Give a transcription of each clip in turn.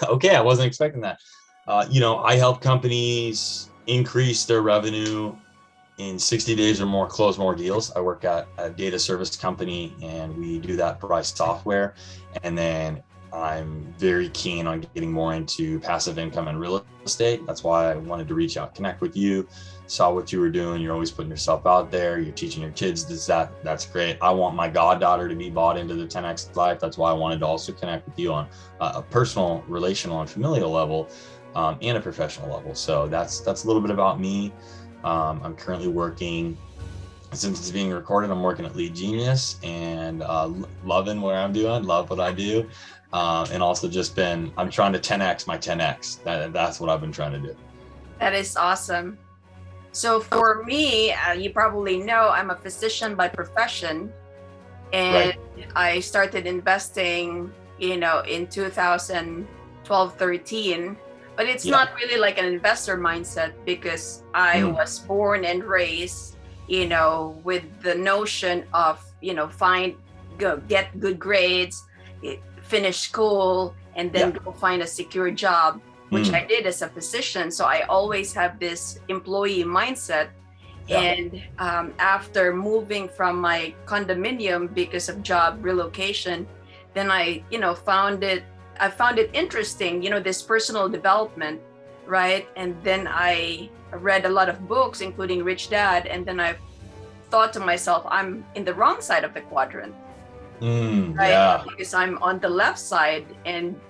Okay, I wasn't expecting that. I help companies increase their revenue in 60 days or more, close more deals. I work at a data service company and we do that by software. And then I'm very keen on getting more into passive income and real estate. That's why I wanted to reach out, connect with you, saw what you were doing. You're always putting yourself out there. You're teaching your kids this, that. That's great. I want my goddaughter to be bought into the 10X life. That's why I wanted to also connect with you on a personal, relational, and familial level, and a professional level. So that's a little bit about me. I'm currently working, since it's being recorded, I'm working at Lead Genius and loving what I'm doing, love what I do. And also I'm trying to 10X my 10X. That's what I've been trying to do. That is awesome. So for me, you probably know I'm a physician by profession, and right. I started investing, in 2012, 13. But it's not really like an investor mindset, because I was born and raised, with the notion of, get good grades, finish school, and then go find a secure job, which I did as a physician. So I always have this employee mindset. And after moving from my condominium because of job relocation, then I found it interesting, this personal development, right? And then I read a lot of books, including Rich Dad. And then I thought to myself, I'm in the wrong side of the quadrant, right? Yeah. Because I'm on the left side. And,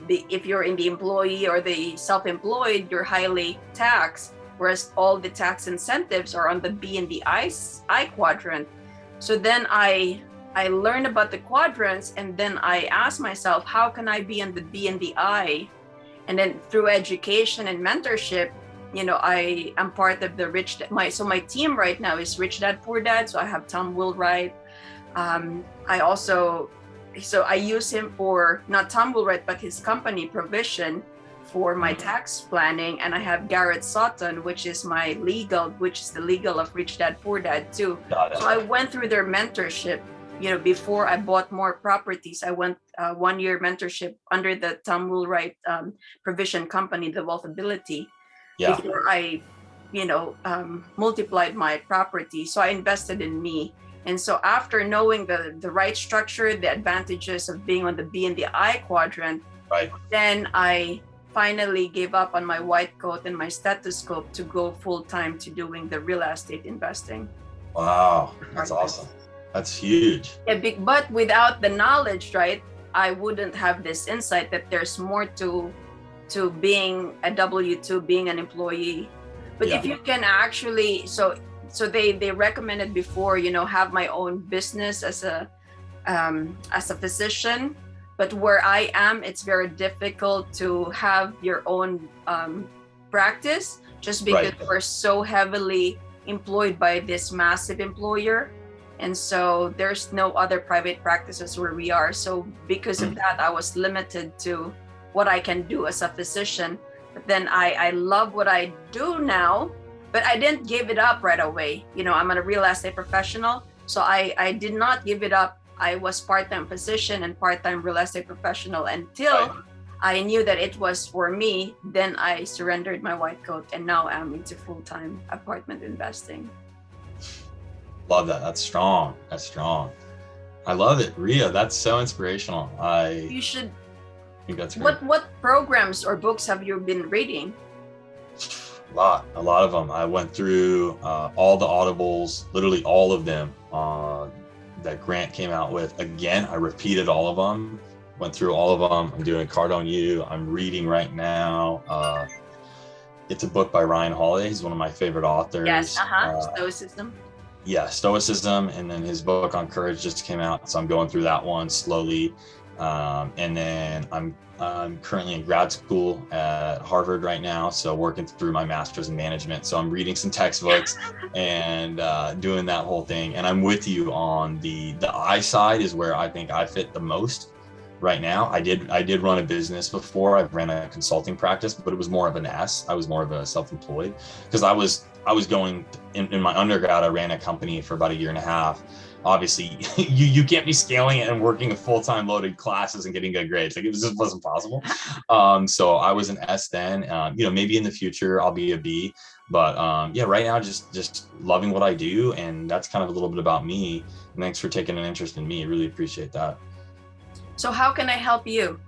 if you're in the employee or the self-employed, you're highly taxed, whereas all the tax incentives are on the B and the I quadrant. So then I learned about the quadrants, and then I asked myself, how can I be on the B and the I? And then through education and mentorship, I am part of the my team right now is Rich Dad Poor Dad. So I have Tom Wheelwright. I use him for, not Tom Wheelwright, but his company Provision, for my tax planning. And I have Garrett Sutton, which is the legal of Rich Dad Poor Dad too. So I went through their mentorship. Before I bought more properties, I went 1 year mentorship under the Tom Wheelwright Provision company, the Wealth Ability, before I, multiplied my property. So I invested in me. And so after knowing the right structure, the advantages of being on the B and the I quadrant, then I finally gave up on my white coat and my stethoscope to go full time to doing the real estate investing. Wow, that's awesome. That's huge. Yeah, but without the knowledge, right, I wouldn't have this insight that there's more to being a W-2, being an employee. But if you can actually, so they recommended before, have my own business as a physician. But where I am, it's very difficult to have your own practice, just because we're so heavily employed by this massive employer. And so there's no other private practices where we are. So because of that, I was limited to what I can do as a physician. But then I love what I do now, but I didn't give it up right away. I'm a real estate professional. So I did not give it up. I was part-time physician and part-time real estate professional until I knew that it was for me. Then I surrendered my white coat, and now I'm into full-time apartment investing. Love that. That's strong. I love it, Ria. That's so inspirational. You should. I think that's great. What programs or books have you been reading? A lot of them. I went through all the audibles, literally all of them that Grant came out with. Again, I repeated all of them, went through all of them. I'm doing Card on You. I'm reading right now. It's a book by Ryan Holiday. He's one of my favorite authors. Yes, Stoicism. Yeah, Stoicism, and then his book on courage just came out, so I'm going through that one slowly. And then I'm currently in grad school at Harvard right now, so working through my master's in management. So I'm reading some textbooks and doing that whole thing. And I'm with you on the I side is where I think I fit the most right now. I did run a business before. I ran a consulting practice, but it was more of an S. I was more of a self-employed because I was going in my undergrad. I ran a company for about 1.5 years, obviously you can't be scaling it and working a full-time loaded classes and getting good grades. Like, it just wasn't possible. So I was an S then. Maybe in the future I'll be a B, but yeah, right now just loving what I do, and that's kind of a little bit about me. And thanks for taking an interest in me. I really appreciate that. So how can I help you?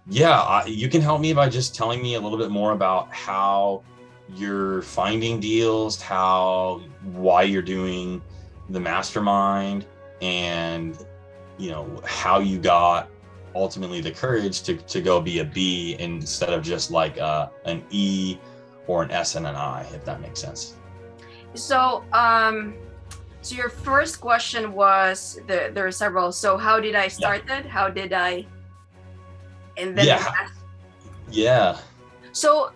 Yeah, you can help me by just telling me a little bit more about how you're finding deals, why you're doing the mastermind, and how you got ultimately the courage to go be a B instead of just like an E or an S and an I, if that makes sense. So so your first question was, there are several. So how did I start that? How did I? And then yeah. So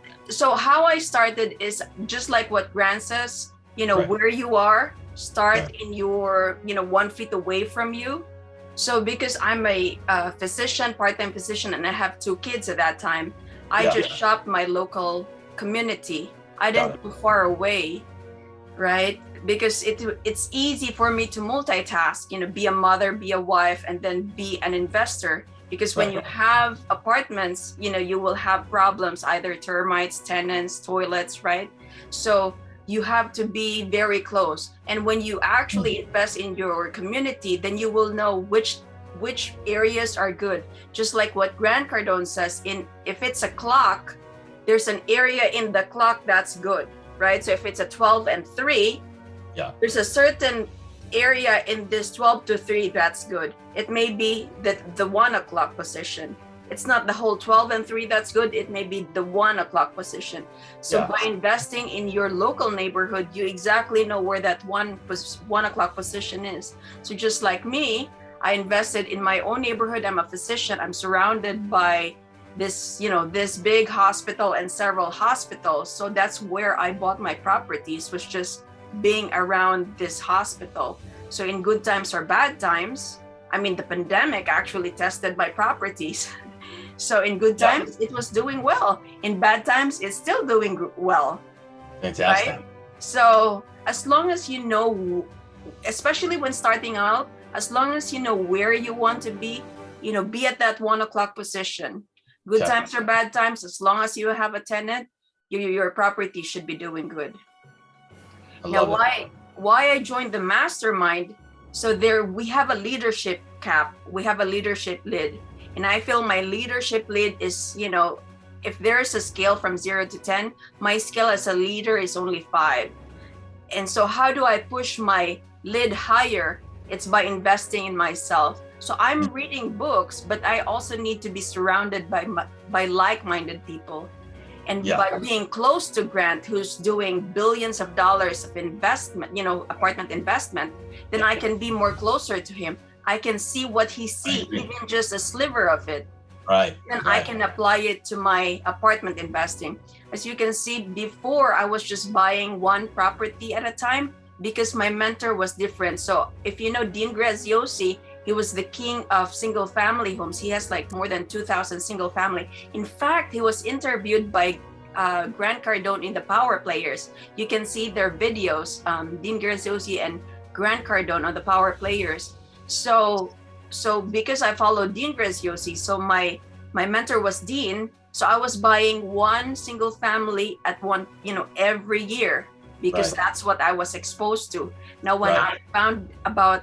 how I started is just like what Grant says, Right. where you are, start in your, 1 feet away from you. So because I'm a physician, part-time physician, and I have 2 kids at that time, I just shopped my local community. I didn't go far away, right? Because it's easy for me to multitask, be a mother, be a wife, and then be an investor. Because when you have apartments, you will have problems, either termites, tenants, toilets, right? So you have to be very close. And when you actually invest in your community, then you will know which areas are good. Just like what Grant Cardone says, if it's a clock, there's an area in the clock that's good, right? So if it's a 12 and 3, there's a certain area in this 12 to 3 that's good. It may be the 1 o'clock position. It's not the whole 12 and 3 that's good. It may be the 1 o'clock position. So by investing in your local neighborhood, you exactly know where that 1 o'clock position is. So just like me, I invested in my own neighborhood. I'm a physician. I'm surrounded by this big hospital and several hospitals. So that's where I bought my properties, was just being around this hospital. So in good times or bad times, the pandemic actually tested my properties. So in good times, it was doing well. In bad times, it's still doing well. Fantastic. Right? So as long as you know, especially when starting out, as long as you know where you want to be at that 1 o'clock position. Good times or bad times, as long as you have a tenant, your property should be doing good. Now, why I joined the mastermind? So we have a leadership cap, we have a leadership lid, and I feel my leadership lid is, if there's a scale from 0 to 10, my scale as a leader is only 5. And so how do I push my lid higher? It's by investing in myself. So I'm reading books, but I also need to be surrounded by like-minded people. And by being close to Grant, who's doing billions of dollars of investment, apartment investment, then I can be more closer to him. I can see what he sees, even just a sliver of it. Right. And I can apply it to my apartment investing. As you can see, before I was just buying 1 property at a time because my mentor was different. So if you know Dean Graziosi, he was the king of single family homes. He has like more than 2,000 single family. In fact, he was interviewed by Grant Cardone in the Power Players. You can see their videos, Dean Graziosi and Grant Cardone on the Power Players. So because I followed Dean Graziosi, so my mentor was Dean. So I was buying 1 single family at one, every year, because that's what I was exposed to. Now, when I found about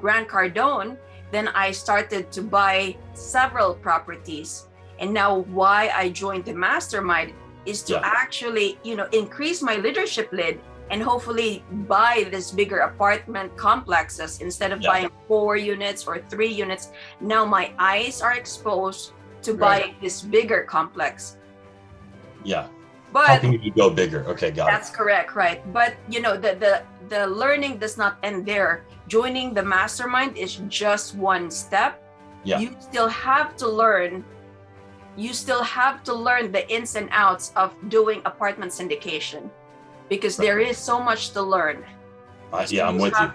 Grant Cardone, then I started to buy several properties. And now why I joined the mastermind is to actually, increase my leadership lid and hopefully buy this bigger apartment complexes instead of buying 4 units or 3 units. Now my eyes are exposed to buy this bigger complex. Yeah. But helping you go bigger. Okay, got it. That's correct, right? But the learning does not end there. Joining the mastermind is just one step. Yeah. You still have to learn. You still have to learn the ins and outs of doing apartment syndication, because there is so much to learn. I'm with you.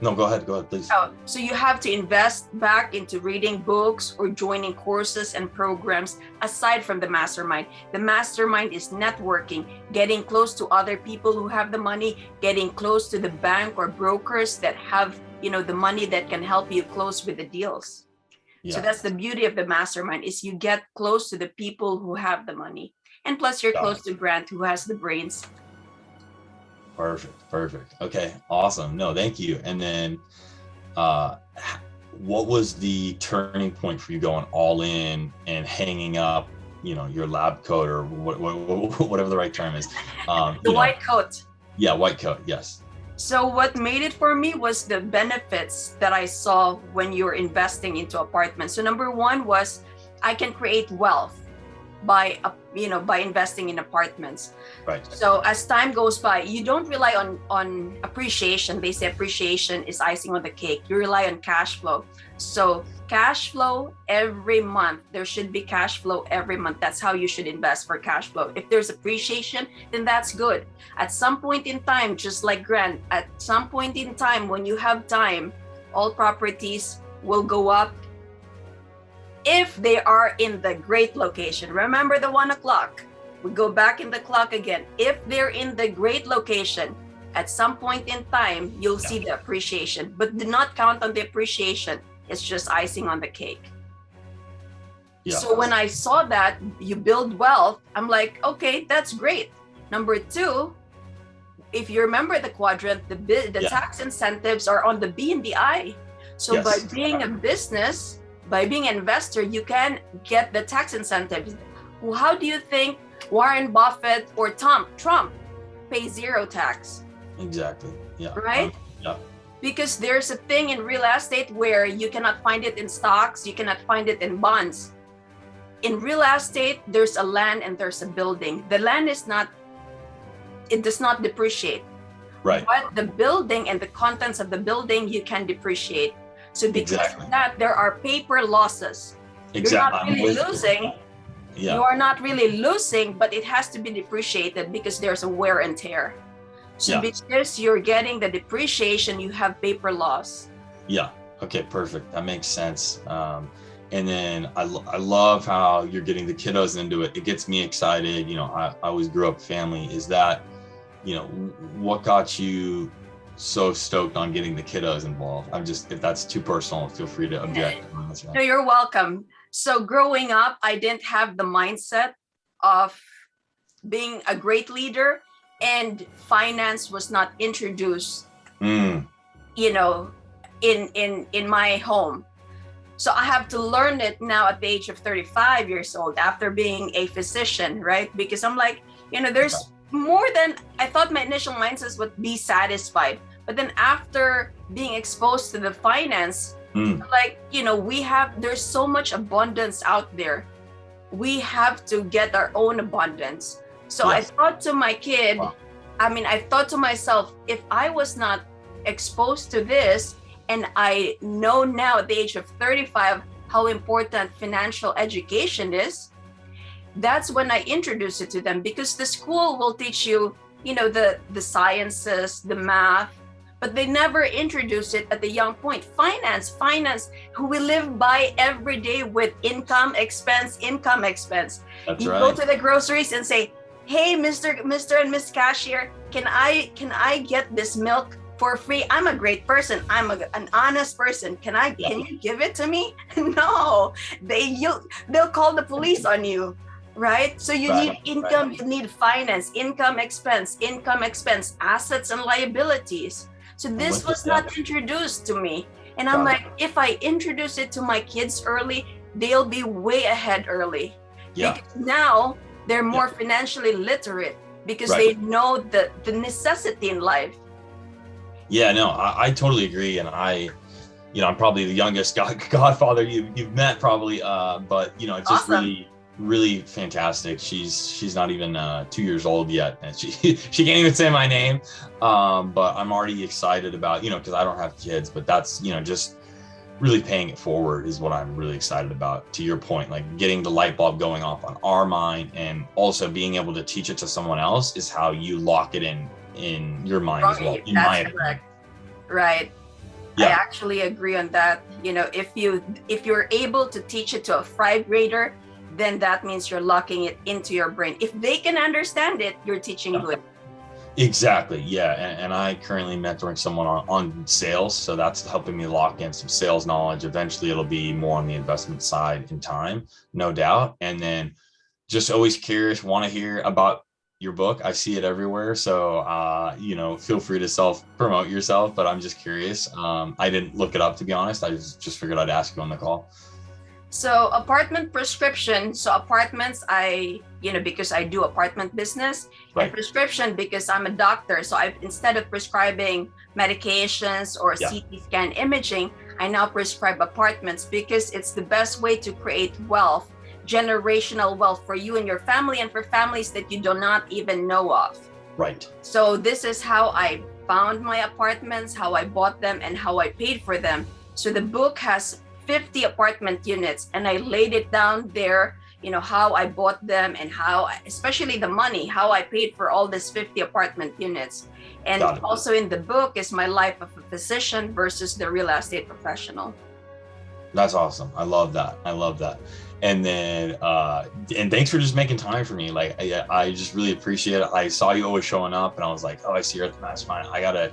No, go ahead, please. Oh, so you have to invest back into reading books or joining courses and programs aside from the mastermind. The mastermind is networking, getting close to other people who have the money, getting close to the bank or brokers that have, the money that can help you close with the deals. Yeah. So that's the beauty of the mastermind, is you get close to the people who have the money. And plus you're close to Grant, who has the brains. Perfect. Okay, awesome. No, thank you. And then what was the turning point for you going all in and hanging up, your lab coat, or whatever the right term is? The white coat. Yeah, white coat, yes. So what made it for me was the benefits that I saw when you're investing into apartments. So number one was I can create wealth by investing in apartments. Right. So as time goes by, you don't rely on appreciation. They say appreciation is icing on the cake. You rely on cash flow. So cash flow every month. There should be cash flow every month. That's how you should invest, for cash flow. If there's appreciation, then that's good. At some point in time, just like Grant, at some point in time when you have time, all properties will go up if they are in the great location. Remember the 1 o'clock. We go back in the clock again. If they're in the great location, at some point in time, you'll see the appreciation. But do not count on the appreciation. It's just icing on the cake. Yeah. So when I saw that you build wealth, I'm like, okay, that's great. Number two, if you remember the quadrant, the tax incentives are on the B and the I. So by being a business, by being an investor, you can get the tax incentives. Well, how do you think Warren Buffett or Trump pay zero tax? Exactly. Yeah. Right? Yeah. Because there's a thing in real estate where you cannot find it in stocks, you cannot find it in bonds. In real estate, there's a land and there's a building. The land does not depreciate. Right. But the building and the contents of the building, you can depreciate. So because of that, there are paper losses. Exactly. You're not really losing. Yeah. You are not really losing, but it has to be depreciated because there's a wear and tear. So because you're getting the depreciation, you have paper loss. Yeah. Okay, perfect. That makes sense. And then I love how you're getting the kiddos into it. It gets me excited. I always grew up family. Is that, what got you so stoked on getting the kiddos involved? If that's too personal, feel free to object. No, you're welcome. So growing up, I didn't have the mindset of being a great leader, and finance was not introduced, in my home. So I have to learn it now at the age of 35 years old after being a physician, right? Because I'm like, there's more than I thought. My initial mindset would be satisfied. But then after being exposed to the finance, there's so much abundance out there. We have to get our own abundance. So I thought to my kid, I thought to myself, if I was not exposed to this, and I know now at the age of 35 how important financial education is, that's when I introduce it to them, because the school will teach you, the sciences, the math, but they never introduce it at the young point. Finance, who we live by every day with income, expense. That's you right. Go to the groceries and say, hey, Mr. and Miss Cashier, can I get this milk for free? I'm a great person. I'm an honest person. Can you give it to me? No, they'll call the police on you, right? So you need income, you need finance, income, expense, assets and liabilities. So this was not introduced to me. And I'm like, if I introduce it to my kids early, they'll be way ahead early. Yeah. Because now they're more financially literate, because they know the necessity in life. Yeah, no, I totally agree. And I'm probably the youngest godfather you've met probably, but it's just really fantastic. She's not even 2 years old yet, and she can't even say my name, but I'm already excited about, because I don't have kids, but that's, just really paying it forward is what I'm really excited about. To your point, like getting the light bulb going off on our mind, and also being able to teach it to someone else is how you lock it in your mind as well. That's correct. Right. I actually agree on that. You know, if you're able to teach it to a 5th grader, then that means you're locking it into your brain. If they can understand it, you're teaching good. Exactly. Yeah. And I currently mentoring someone on sales. So that's helping me lock in some sales knowledge. Eventually it'll be more on the investment side in time, no doubt. And then just always curious, want to hear about your book. I see it everywhere. So, feel free to self promote yourself, but I'm just curious. I didn't look it up, to be honest. I just figured I'd ask you on the call. So apartment prescription. So apartments, because I do apartment business, Right. and prescription because I'm a doctor. So instead of prescribing medications or CT scan imaging, I now prescribe apartments because it's the best way to create wealth, generational wealth for you and your family, and for families that you do not even know of. Right. So this is how I found my apartments, how I bought them, and how I paid for them. So the book has 50 apartment units, and I laid it down there, how I bought them and especially the money, how I paid for all these 50 apartment units. And also in the book is my life of a physician versus the real estate professional. That's awesome. I love that. And then, and thanks for just making time for me. Like, I just really appreciate it. I saw you always showing up, and I was like, oh, I see her at the mastermind. I gotta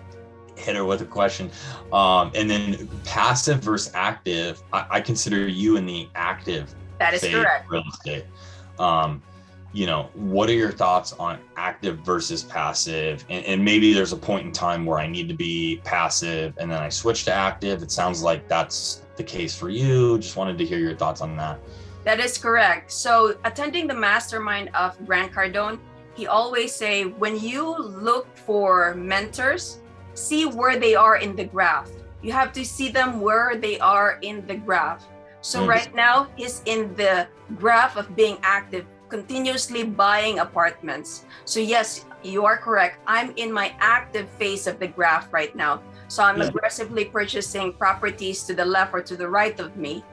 hit her with a question. And then passive versus active. I consider you in the active. That is correct. Real estate. What are your thoughts on active versus passive? And maybe there's a point in time where I need to be passive and then I switch to active. It sounds like that's the case for you. Just wanted to hear your thoughts on that. That is correct. So attending the mastermind of Grant Cardone, he always say, when you look for mentors, see where they are in the graph. You have to see them where they are in the graph. So right now he's in the graph of being active, continuously buying apartments. So yes, you are correct. I'm in my active phase of the graph right now. So I'm aggressively purchasing properties to the left or to the right of me.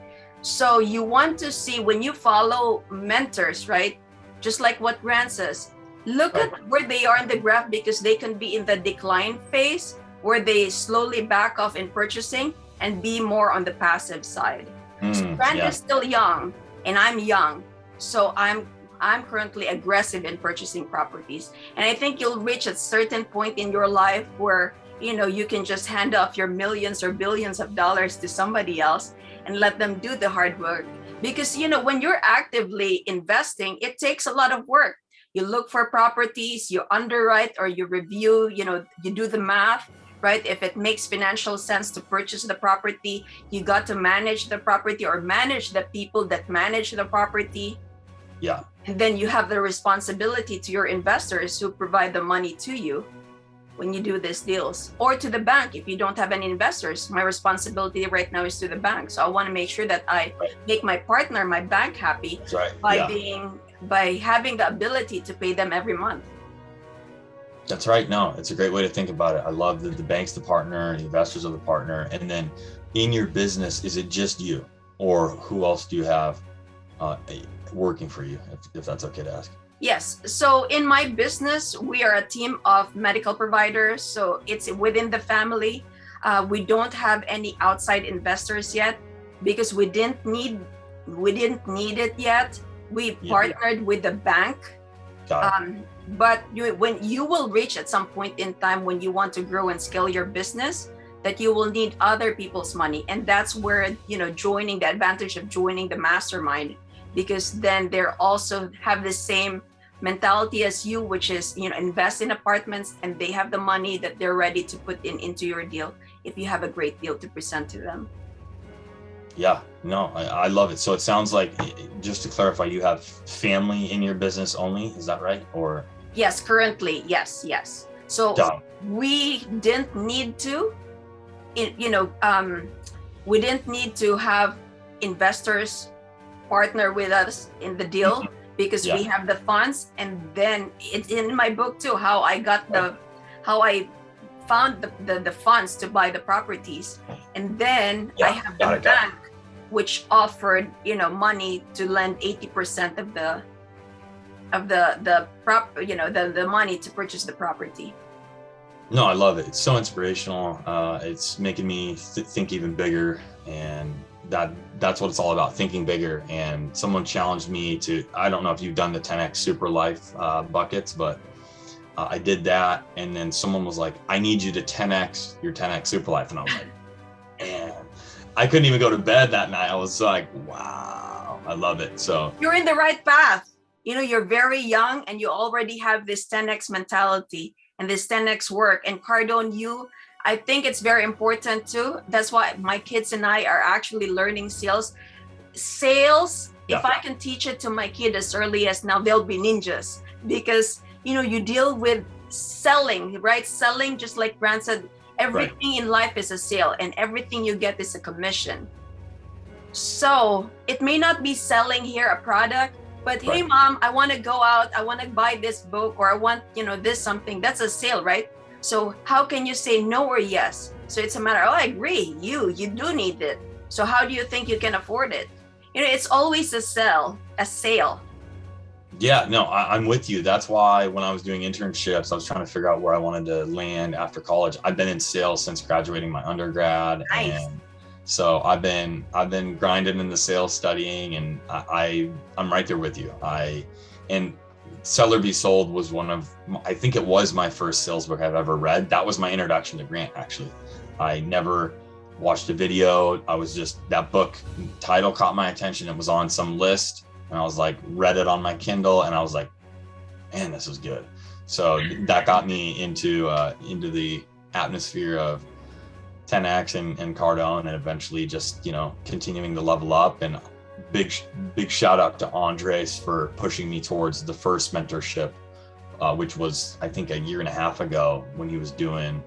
So you want to see, when you follow mentors, right? Just like what Grant says, look at where they are in the graph, because they can be in the decline phase where they slowly back off in purchasing and be more on the passive side. So Grant is still young and I'm young. So I'm currently aggressive in purchasing properties. And I think you'll reach a certain point in your life where, you can just hand off your millions or billions of dollars to somebody else and let them do the hard work. Because, when you're actively investing, it takes a lot of work. You look for properties, you underwrite or you review, you do the math, right? If it makes financial sense to purchase the property, you got to manage the property or manage the people that manage the property. Yeah. And then you have the responsibility to your investors who provide the money to you when you do these deals, or to the bank. If you don't have any investors, my responsibility right now is to the bank. So I want to make sure that I make my partner, my bank, happy by having the ability to pay them every month. That's right. No, it's a great way to think about it. I love that the bank's the partner, the investors are the partner. And then in your business, is it just you, or who else do you have working for you, if that's okay to ask? Yes. So in my business, we are a team of medical providers. So it's within the family. We don't have any outside investors yet because we didn't need it yet. We partnered with the bank. But when you will reach at some point in time when you want to grow and scale your business, that you will need other people's money. And that's where, joining, the advantage of joining the mastermind, because then they're also have the same mentality as you, which is, invest in apartments, and they have the money that they're ready to put into your deal if you have a great deal to present to them. Yeah, no, I love it. So it sounds like, just to clarify, you have family in your business only, is that right? Or yes, currently, yes. So we didn't need to, we didn't need to have investors partner with us in the deal because we have the funds. And then it's in my book too, how I got how I found the funds to buy the properties. And then I have the bank, which offered, money to lend 80% of the money to purchase the property. No, I love it. It's so inspirational. It's making me think even bigger, and that's what it's all about, thinking bigger. And someone challenged me to, I don't know if you've done the 10x Super Life buckets, but I did that. And then someone was like, I need you to 10x your 10x Super Life. And I was like, and I couldn't even go to bed that night. I was like, wow, I love it. So You're in the right path. You know, you're very young and you already have this 10x mentality and this 10x work. And Cardone, I think it's very important too. That's why my kids and I are actually learning sales. Yeah. If I can teach it to my kid as early as now, they'll be ninjas, because you know, you deal with selling, right? Selling, just like Grant said, everything in life is a sale and everything you get is a commission. So it may not be selling here a product, but hey mom, I want to go out, I want to buy this book, or I want, you know, this something. That's a sale, right? So how can you say no or yes? So it's a matter, oh, I agree, you do need it. So how do you think you can afford it? You know, it's always a sale. Yeah, no, I'm with you. That's why when I was doing internships, I was trying to figure out where I wanted to land after college. I've been in sales since graduating my undergrad. Nice. And so I've been grinding in the sales, studying, and I'm right there with you. And Sell or Be Sold was I think it was my first sales book I've ever read. That was my introduction to Grant, actually. I never watched a video. That book title caught my attention. It was on some list, and I was like, read it on my Kindle, and I was like, man, this was good. So that got me into the atmosphere of 10x and Cardone, and eventually just, you know, continuing to level up. And big shout out to Andres for pushing me towards the first mentorship, which was, I think, a year and a half ago, when he was doing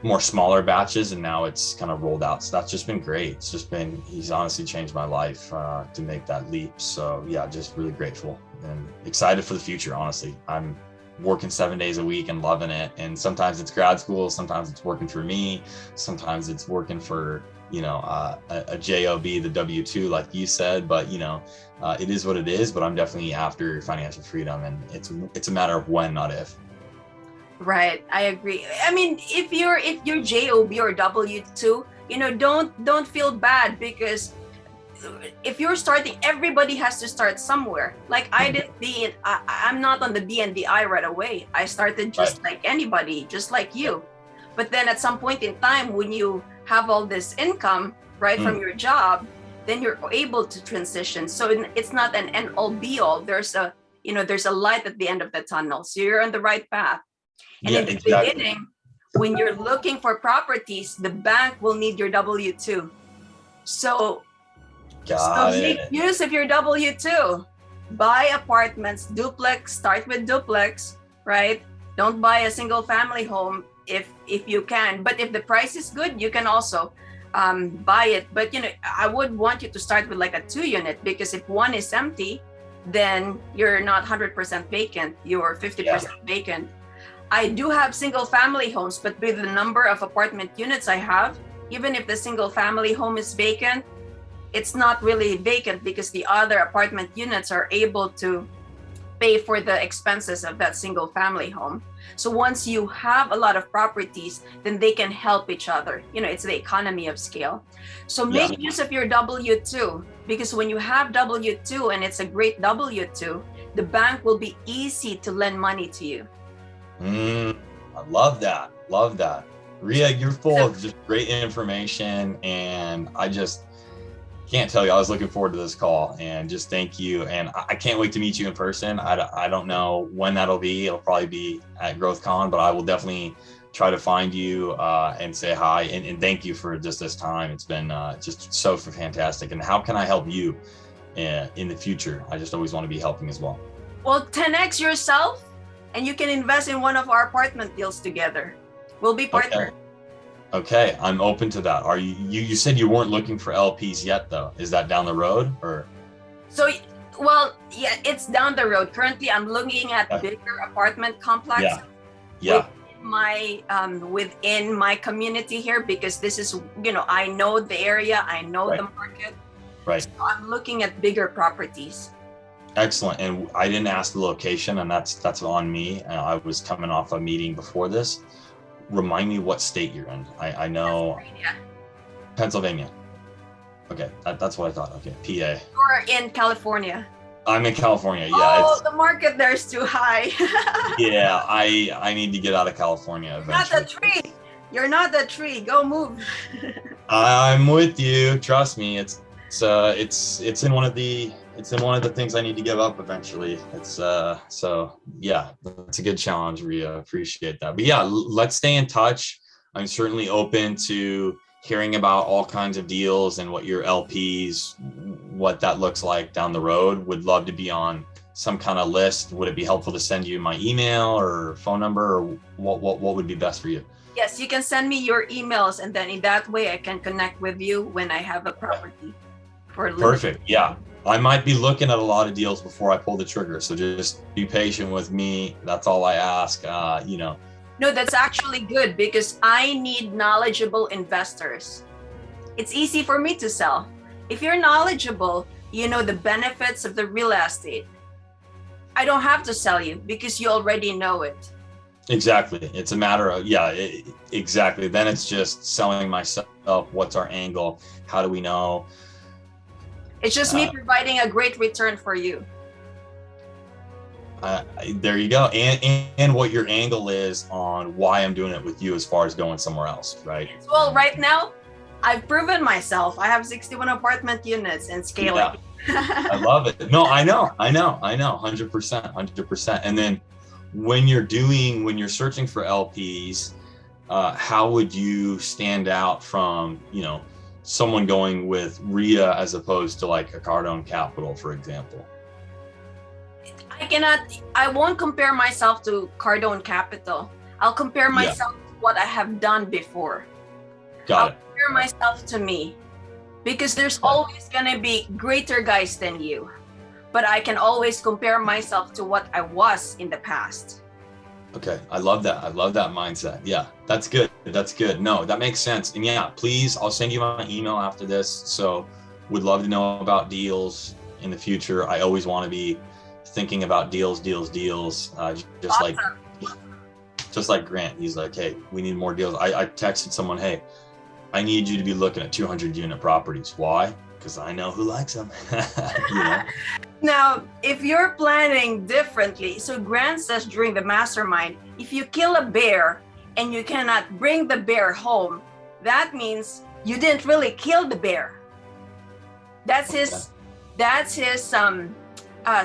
more smaller batches, and now it's kind of rolled out. So that's just been great. He's honestly changed my life to make that leap. So yeah, just really grateful and excited for the future. Honestly, I'm working 7 days a week and loving it. And sometimes it's grad school, sometimes it's working for me, sometimes it's working for, you know, a job, the W-2, like you said. But you know, it is what it is. But I'm definitely after financial freedom, and it's a matter of when, not if. Right, I agree. I mean, if you're job or W-2, you know, don't feel bad, because if you're starting, everybody has to start somewhere. Like I did I'm not on the BNDI right away. I started just like anybody, just like you. But then at some point in time, when you have all this income, right, from your job, then you're able to transition. So it's not an end all be all. There's a light at the end of the tunnel. So you're on the right path. And in the beginning, when you're looking for properties, the bank will need your W-2. So make use of your W-2. Buy apartments, duplex, start with duplex, right? Don't buy a single family home if you can. But if the price is good, you can also buy it. But you know, I would want you to start with like a 2-unit, because if one is empty, then you're not 100% vacant, you're 50% vacant. I do have single family homes, but with the number of apartment units I have, even if the single family home is vacant, it's not really vacant, because the other apartment units are able to pay for the expenses of that single family home. So once you have a lot of properties, then they can help each other. You know, it's the economy of scale. So make use of your W-2, because when you have W-2 and it's a great W-2, the bank will be easy to lend money to you. I love that. Ria, you're full of just great information, and I just can't tell you, I was looking forward to this call, and just thank you. And I can't wait to meet you in person. I don't know when that'll be. It'll probably be at GrowthCon, but I will definitely try to find you and say hi, and thank you for just this time. It's been just so fantastic. And how can I help you in the future? I just always want to be helping as well. Well, 10x yourself, and you can invest in one of our apartment deals together. We'll be partners. Okay, I'm open to that. Are you said you weren't looking for LPs yet, though? Is that down the road, or? So, well, yeah, it's down the road. Currently, I'm looking at bigger apartment complexes. Yeah. Within my community here, because this is, you know, I know the area, I know the market. Right. So I'm looking at bigger properties. Excellent. And I didn't ask the location, and that's on me. I was coming off a meeting before this. remind me what state you're in. I know Pennsylvania. Okay, that's what I thought. Okay, PA. You're in California. I'm in California. Yeah. Oh, the market there is too high. Yeah, I need to get out of California eventually. Not the tree. You're not the tree. Go move. I'm with you. Trust me. It's in one of the things I need to give up eventually. It's so yeah, it's a good challenge, Rhea. Appreciate that. But yeah, let's stay in touch. I'm certainly open to hearing about all kinds of deals and what your LPs, what that looks like down the road. Would love to be on some kind of list. Would it be helpful to send you my email or phone number, or what would be best for you? Yes, you can send me your emails, and then in that way I can connect with you when I have a property for Perfect. Yeah. I might be looking at a lot of deals before I pull the trigger. So just be patient with me. That's all I ask. No, that's actually good because I need knowledgeable investors. It's easy for me to sell. If you're knowledgeable, you know the benefits of the real estate. I don't have to sell you because you already know it. Exactly. It's a matter of, exactly. Then it's just selling myself. What's our angle? How do we know? It's just me providing a great return for you. There you go. And what your angle is on why I'm doing it with you as far as going somewhere else, right? Well, right now, I've proven myself. I have 61 apartment units and scaling. Yeah. I love it. No, I know. 100%. And then when you're searching for LPs, how would you stand out from, someone going with Rhea as opposed to like a Cardone Capital, for example? I won't compare myself to Cardone Capital. I'll compare myself to what I have done before. Got it. Compare myself to me, because there's always going to be greater guys than you, but I can always compare myself to what I was in the past. Okay. I love that mindset. Yeah, that's good. No, that makes sense. And yeah, please, I'll send you my email after this. So would love to know about deals in the future. I always want to be thinking about deals. Awesome. just like Grant. He's like, hey, we need more deals. I texted someone, hey, I need you to be looking at 200 unit properties. Why? Because I know who likes them. Now, if you're planning differently, so Grant says during the mastermind, if you kill a bear and you cannot bring the bear home, that means you didn't really kill the bear. That's his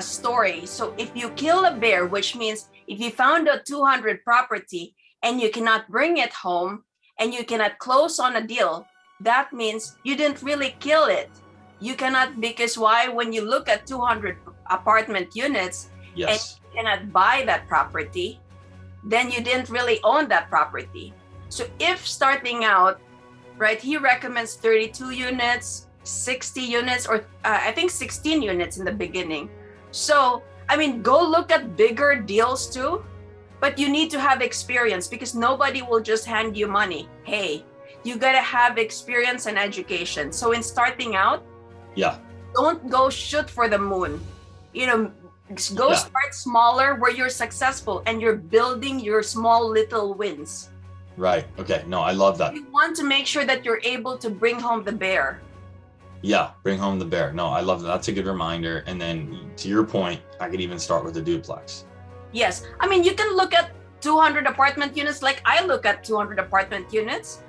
story. So if you kill a bear, which means if you found a 200 property and you cannot bring it home and you cannot close on a deal, that means you didn't really kill it. You cannot, because why? When you look at 200 apartment units and you cannot buy that property, then you didn't really own that property. So if starting out, right, he recommends 32 units, 60 units, or I think 16 units in the beginning. So, go look at bigger deals too, but you need to have experience because nobody will just hand you money. Hey, you got to have experience and education. So in starting out, don't go shoot for the moon. Start smaller where you're successful and you're building your small little wins. Right. Okay. No, I love that. You want to make sure that you're able to bring home the bear. Yeah, bring home the bear. No, I love that. That's a good reminder. And then to your point, I could even start with a duplex. Yes. You can look at 200 apartment units like I look at 200 apartment units,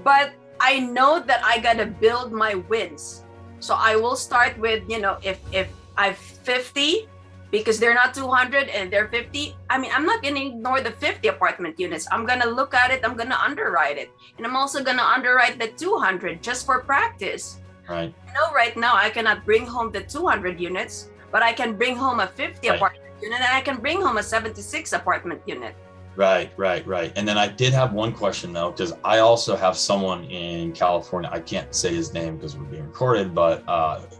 but I know that I got to build my wins. So I will start with, if I've 50, because they're not 200 and they're 50, I'm not going to ignore the 50 apartment units. I'm going to look at it. I'm going to underwrite it. And I'm also going to underwrite the 200 just for practice. Right. Right now I cannot bring home the 200 units, but I can bring home a 50 apartment unit and I can bring home a 76 apartment unit. Right. And then I did have one question though, because I also have someone in California, I can't say his name because we're being recorded, but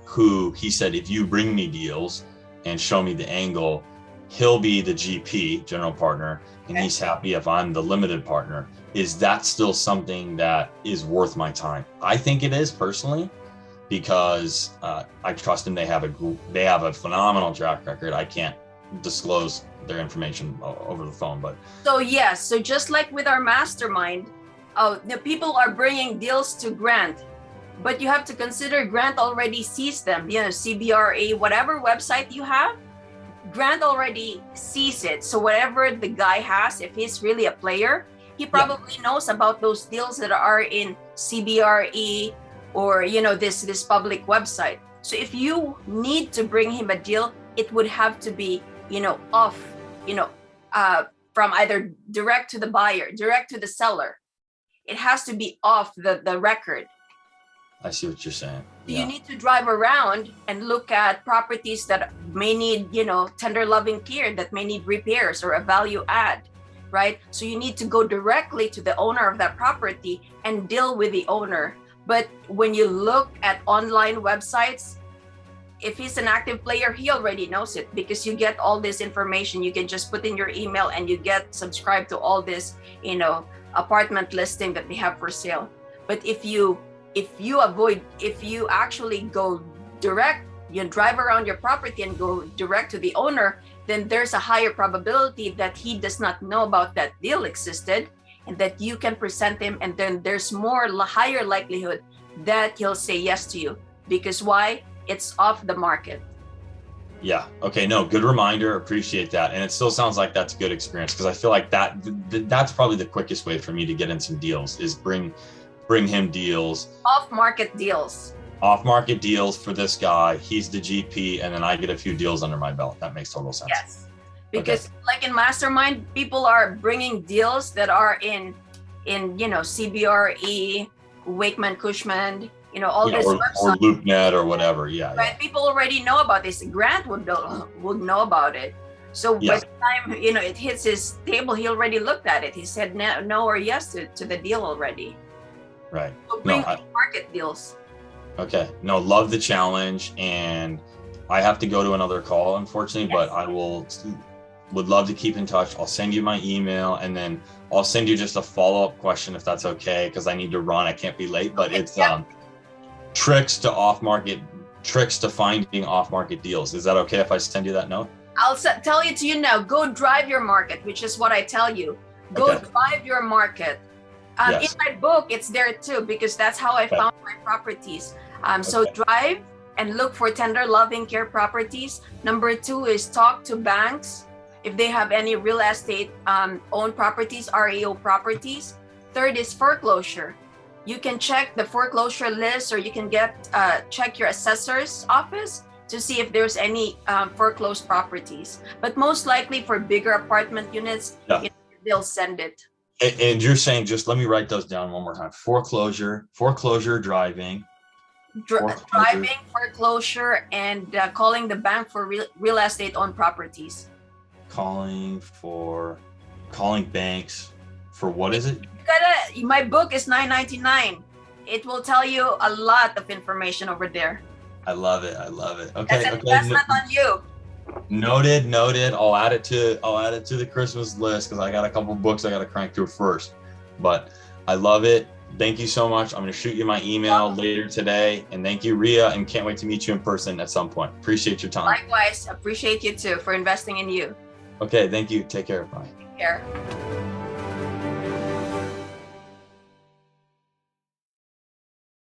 who he said, if you bring me deals and show me the angle, he'll be the GP, general partner, and he's happy if I'm the limited partner. Is that still something that is worth my time? I think it is personally, because I trust them. They have a phenomenal track record. I can't disclose their information over the phone, but so yes, so just like with our mastermind, the people are bringing deals to Grant, but you have to consider Grant already sees them. CBRE, whatever website you have, Grant already sees it. So whatever the guy has, if he's really a player, he probably knows about those deals that are in CBRE or this public website. So if you need to bring him a deal, it would have to be off, from either direct to the buyer, direct to the seller. It has to be off the record. I see what you're saying. You need to drive around and look at properties that may need, tender loving care, that may need repairs or a value add, right? So you need to go directly to the owner of that property and deal with the owner. But when you look at online websites, if he's an active player, he already knows it, because you get all this information. You can just put in your email and you get subscribed to all this, apartment listing that they have for sale. But if you actually go direct, you drive around your property and go direct to the owner, then there's a higher probability that he does not know about that deal existed, and that you can present him, and then there's higher likelihood that he'll say yes to you. Because why? It's off the market. Yeah. Okay. No, good reminder. Appreciate that. And it still sounds like that's a good experience, because I feel like that's probably the quickest way for me to get in some deals, is bring him deals. Off-market deals. Off-market deals for this guy. He's the GP, and then I get a few deals under my belt. That makes total sense. Yes. Because like in Mastermind, people are bringing deals that are in CBRE, Wakeman, Cushman, all this or website. LoopNet or whatever. Yeah. Right. People already know about this. Grant would know about it. So by the time it hits his table, he already looked at it. He said no or yes to the deal already. Right. So bring market deals. Okay. No, love the challenge, and I have to go to another call, unfortunately, but I would love to keep in touch. I'll send you my email, and then I'll send you just a follow-up question if that's okay, because I need to run. I can't be late, but it's tricks to finding off-market deals. Is that okay if I send you that note? I'll tell it to you now. Go drive your market, which is what I tell you. Go drive your market. In my book, it's there too, because that's how I found my properties. So drive and look for tender loving care properties. Number 2 is talk to banks if they have any real estate owned properties, REO properties. 3rd is foreclosure. You can check the foreclosure list, or you can check your assessor's office to see if there's any foreclosed properties. But most likely for bigger apartment units, they'll send it. And you're saying, just let me write those down one more time. Foreclosure, driving, foreclosure, and calling the bank for real estate owned properties. Calling banks for what is it? My book is $9.99. It will tell you a lot of information over there. I love it. Okay. That's an investment on you. Noted. I'll add it to the Christmas list, because I got a couple books I got to crank through first. But I love it. Thank you so much. I'm going to shoot you my email later today. And thank you, Ria, and can't wait to meet you in person at some point. Appreciate your time. Likewise, appreciate you too for investing in you. Okay, thank you. Take care. Bye. Take care.